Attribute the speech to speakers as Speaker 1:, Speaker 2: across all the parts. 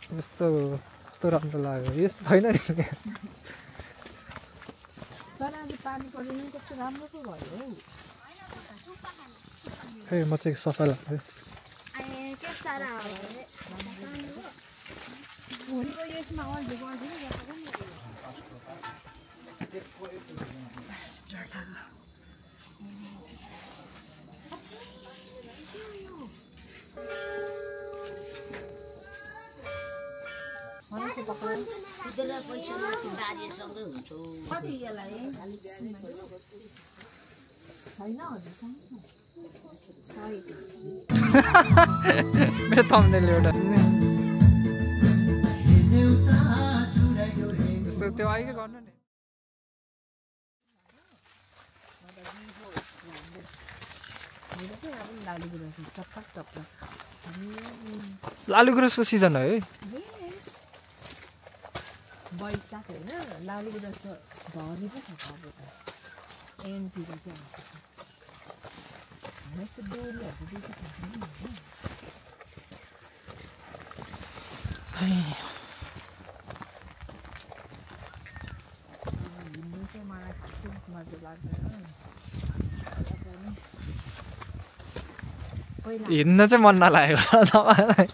Speaker 1: यस्तो कस्तो राम्रो लाग्यो यस्तो छैन नि
Speaker 2: तर आज पानी परेन कस्तो राम्रो पो भयो हौ
Speaker 1: खै म चाहिँ सफा लाग्यो
Speaker 3: के सारा हो भोलिको यसमा अलि गर्दिनु
Speaker 1: मेरो थम्बनेल एउटा यस्तो त्यो आइकै गर्नु नि लालु गुराँसको सिजन हो है
Speaker 2: बैशाख होइन लाउली जस्तो झरी पो छ अब एनतिर चाहिँ आउँछ यस्तो डोरीहरू देखेको छ हिँड्नु चाहिँ मलाई खासै मजा लाग्दैन
Speaker 1: हिँड्न चाहिँ मन नलागेको तपाईँलाई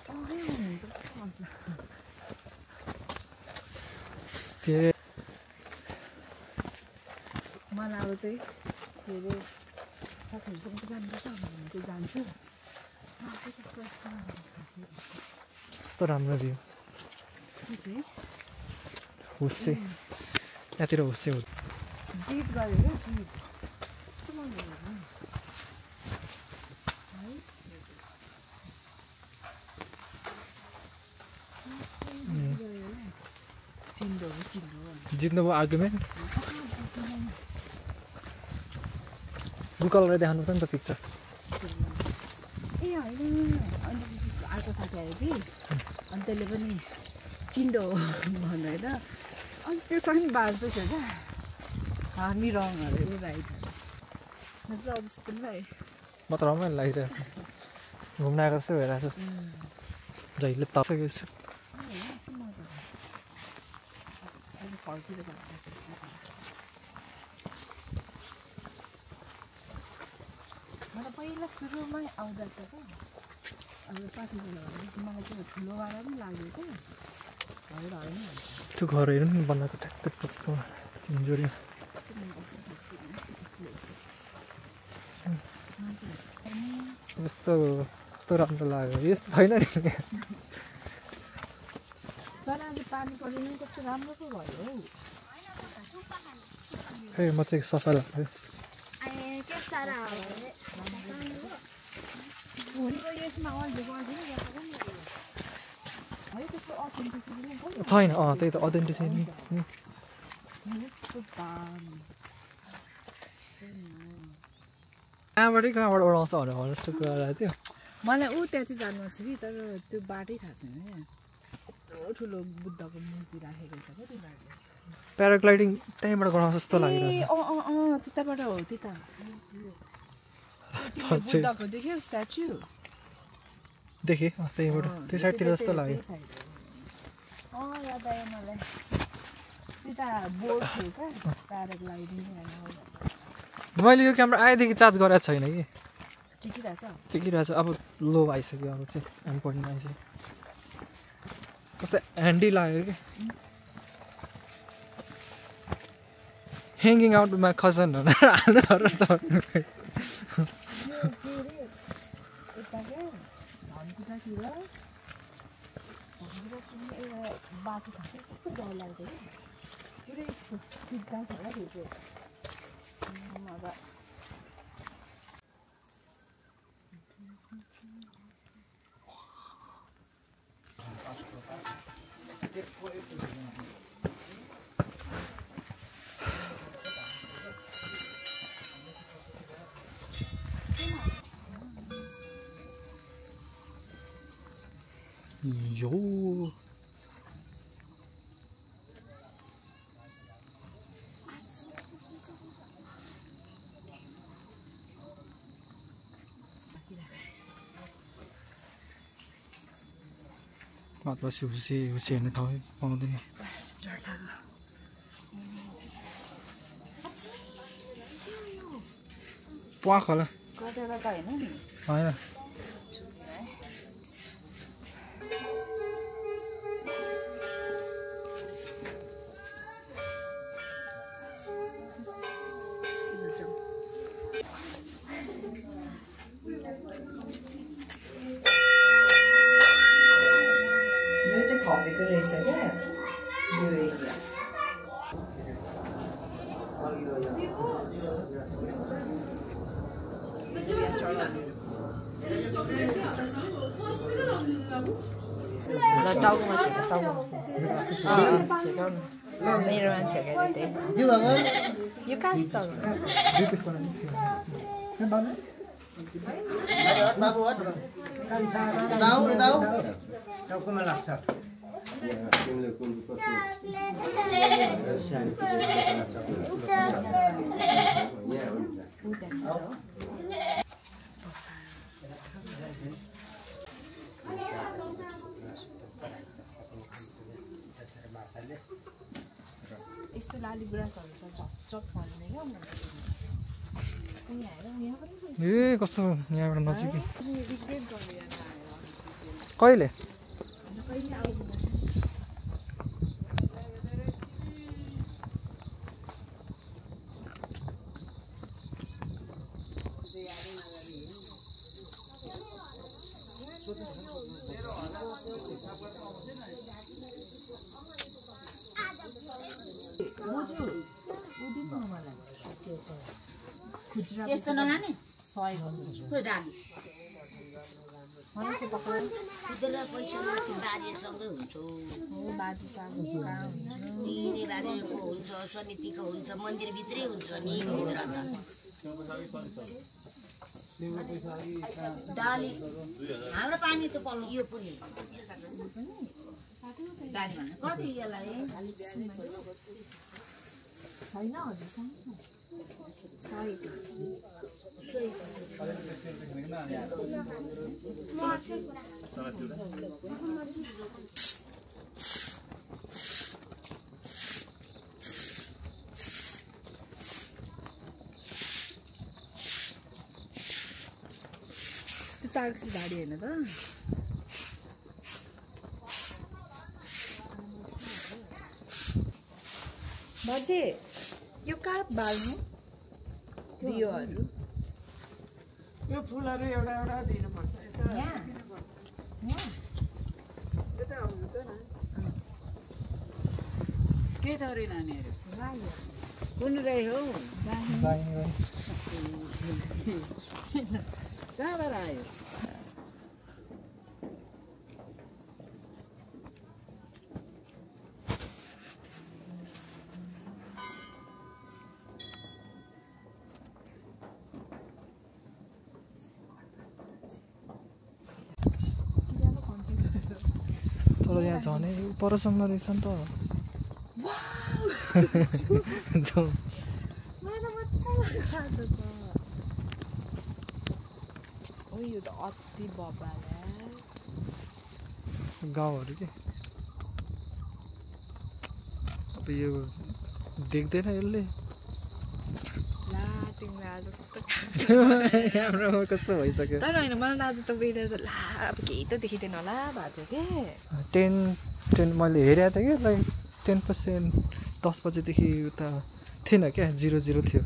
Speaker 2: मलाई अब चाहिँ के अरे साथीहरूसँग जानुपर्छ भने चाहिँ जान्छु
Speaker 1: कस्तो राम्रो भ्यू
Speaker 2: चाहिँ
Speaker 1: हुस्से यहाँतिर हुस्से हो
Speaker 2: जित गऱ्यो क्या जित कस्तो मजा लाग्यो
Speaker 1: जित्नुभयो आर्गुमेन्ट गुगललाई देखाउनु पर्छ नि त पिक्चर
Speaker 2: ए होइन अनि अर्को साथी आयो कि अनि त्यसले पनि चिन्डो भनेर अनि त्योसँग पनि बाँच्दैछ क्या हामी रङहरू राइट
Speaker 1: म त रमाइलो लागिरहेको छु घुम्न आएको जस्तो भइरहेको छु जहिले तपेको छु
Speaker 2: मलाई पहिला सुरुमै आउँदा त क्या अब पार्टीबाट भनेपछि मलाई त्यो ठुलो वाला पनि लाग्यो क्या घर होइन
Speaker 1: त्यो घरहरू पनि बनाएको ठ्याक्कै टुक्रो चिन्जोरी यस्तो कस्तो राम्रो लाग्यो यस्तो छैन नि
Speaker 2: तर आज पानी परेन कस्तो राम्रो पो भयो हौ
Speaker 1: खै म चाहिँ सफा लाग्यो
Speaker 3: के सारा हो भोलिको यसमा अलि गर्दिनु
Speaker 2: है त्यस्तो अथेन्टिसिटी
Speaker 1: छैन त्यही त अथेन्टिसिटी कहाँबाट उडाउँछ भनेर जस्तो कुरा थियो
Speaker 2: मलाई त्यहाँ चाहिँ जानु छ कि तर त्यो बाटै थाहा छैन क्या यत्रो ठुलो बुद्धको मूर्ति राखेको छ क्या तिनीहरूले
Speaker 1: प्याराग्लाइडिङ त्यहीँबाट गराउँछ जस्तो लागिरहेको
Speaker 2: त्यताबाट हो त्यता बुद्धको देख्यौ स्ट्याचु
Speaker 1: देखेँ त्यहीँबाट त्यो साइडतिर जस्तो लाग्यो
Speaker 2: याद आयो मलाई त्यता बोर्ड थियो क्या प्याराग्लाइडिङ
Speaker 1: मैले यो क्यामेरा आएदेखि चार्ज गरेको छैन कि टिकिरहेछ अब लो आइसक्यो अब चाहिँ एम्पोर्टेन्ट आइसक्यो कस्तो ह्यान्डी लाग्यो कि ह्याङ्गिङ आउट माई कजन भनेर हाल्नु पर्यो त
Speaker 2: बाटो छ कस्तो डर लाग्यो पुरै यस्तो सिधा छ क्या त्यो चाहिँ
Speaker 1: यो मातपछि हुसी हेर्ने ठाउँ पाउँदैन प्वाख होला होइन
Speaker 2: भएको रहेछ क्या यो एरिया ल टाउकोमा छेक टाउको मेरोमा छेकाइदिए यो कहाँ चल्नु
Speaker 4: टाउकोमा लाग्छ
Speaker 2: यस्तो लाली गुराँसहरू त झपझप फल्ने क्या
Speaker 1: ए कस्तो यहाँबाट नजिकै कहिले
Speaker 5: यस्तो नलाने समितिको हुन्छ मन्दिरभित्रै हुन्छ नि डाली हाम्रो पानी त पल्लो यो पनि डाली भने कति यसलाई
Speaker 2: छैन हजुर त्यो चारको झाडी होइन त बाजे यो कहाँ बाल्नु बियोहरू
Speaker 6: यो फुलहरू एउटा एउटा दिनुपर्छ के थरी नानीहरू कुन रहे हौ कहाँबाट आयो
Speaker 1: तर यहाँ झनै परसम्म रहेछ नि त
Speaker 2: यो त अति बबाला
Speaker 1: गाउँहरू के अब यो देख्दैन यसले हाम्रो कस्तो भइसक्यो
Speaker 2: तर होइन मलाई आज त वेदर त ला अब केही त देखिँदैन होला भएको के
Speaker 1: 10 मैले हेरेको थिएँ कि लाइक 10% 10 बजेदेखि उता थिएन क्या 0-0 थियो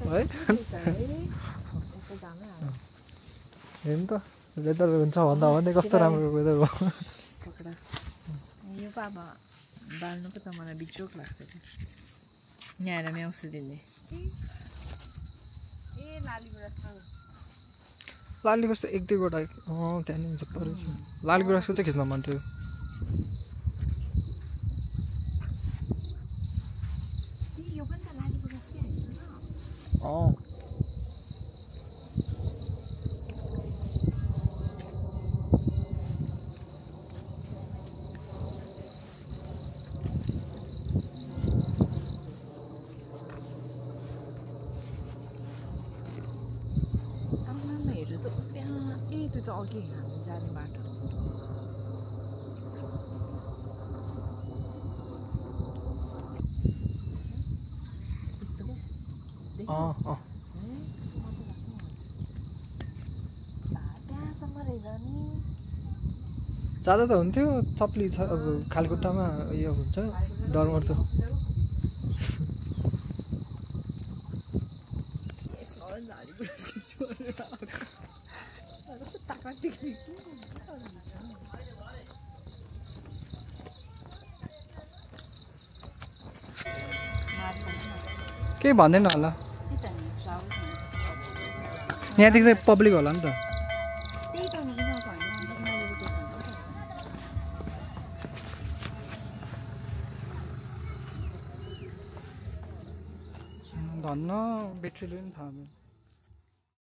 Speaker 1: है हेर्नु त वेदर हुन्छ भन्दा भन्दै कस्तो राम्रो वेदर भयो
Speaker 2: यो अब बाल्नु पो त मलाई बिजोक लाग्छ क्या यहाँ आएर म्याउँछु दिने
Speaker 1: लाली गुराँस 1-2 वटा त्यहाँनिर परेछ लाली गुराँसको चाहिँ खिच्न मन थियो
Speaker 2: यो पनि त लाली गुराँसकै होइन त्यो त अघि हामी जाने बाटो त्यहाँसम्म रहेछ नि
Speaker 1: जाँदा त हुन्थ्यो चप्ली छ अब खालखुट्टामा उयो हुन्छ डर मर्दो केही भन्दैन होला यहाँदेखि चाहिँ पब्लिक होला नि त
Speaker 2: त्यही त
Speaker 1: धन्न ब्याट्रीले पनि थाहा